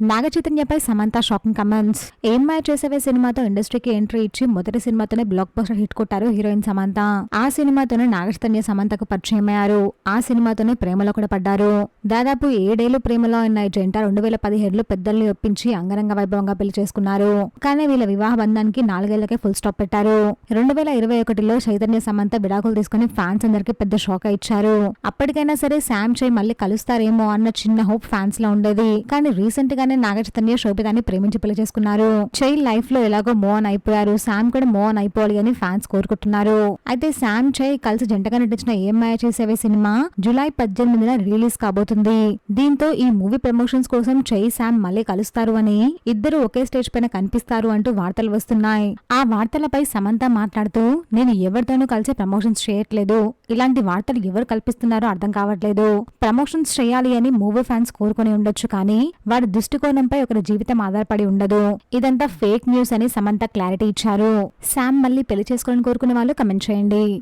నాగ చైతన్యపై Samantha shocking comments. ఏం మాయ చేసేవే సినిమాతో ఇండస్ట్రీకి ఎంట్రీ ఇచ్చి మొదటి సినిమాతోనే బ్లాక్ బస్టర్ హిట్ కొట్టారు హీరోయిన్ సమంత. ఆ సినిమాతోనే నాగ చైతన్య సమంతకు పరిచయం అయ్యారు. ఆ సినిమాతోనే ప్రేమలో కూడా పడ్డారు. దాదాపు 7 ఏళ్లు ప్రేమలో ఉన్న ఈ జంట 2017లో పెద్దల్ని ఒప్పించి అంగరంగ వైభవంగా పెళ్లి చేసుకున్నారు. కానీ వీళ్ళ వివాహ బంధానికి 4 ఏళ్లకే ఫుల్ స్టాప్ పెట్టారు. 2021లో చైతన్య సమంత విడాకులు తీసుకుని ఫ్యాన్స్ అందరికి పెద్ద షాక్ ఇచ్చారు. అప్పటికైనా సరే శామ్ చై మళ్ళీ కలుస్తారేమో అన్న చిన్న హోప్ ఫ్యాన్స్ లో ఉండేది. కానీ రీసెంట్ గానే నాగ చైతన్య శోభితాన్ని ప్రేమించి పెళ్లి చేసుకున్నారు. చై లైఫ్ లో ఎలాగో మూవ్ ఆన్ అయిపోయారు. శామ్ కూడా మూవ్ ఆన్ అయిపోవాలి అని ఫ్యాన్స్ కోరుకుంటున్నారు. అయితే శామ్ చై కలిసి జంటగా నటించిన ఏం మాయ చేసేవే సినిమా జూలై 18న రిలీజ్ కాబోతుంది. దీంతో ఈ మూవీ ప్రమోషన్స్ కోసం చై శామ్ మళ్ళీ కలుస్తారు అని, ఇద్దరు ఒకే స్టేజ్ పైన కనిపిస్తారు అంటూ వార్తలు వస్తున్నాయి. ఆ వార్తలపై సమంత మాట్లాడుతూ, నేను ఎవరితోనూ కలిసి ప్రమోషన్స్ చేయట్లేదు. ఇలాంటి వార్తలు ఎవరు కల్పిస్తున్నారో అర్థం కావట్లేదు. ప్రమోషన్స్ చేయాలి అని మూవీ ఫ్యాన్స్ కోరుకుని ఉండొచ్చు, కానీ వారి దృష్టికోణంపై ఒకరి జీవితం ఆధారపడి ఉండదు. ఇదంతా ఫేక్ న్యూస్ అని సమంత క్లారిటీ ఇచ్చారు. శామ్ మళ్ళీ పెళ్లి చేసుకోవాలని కోరుకునే వాళ్ళు కమెంట్ చేయండి.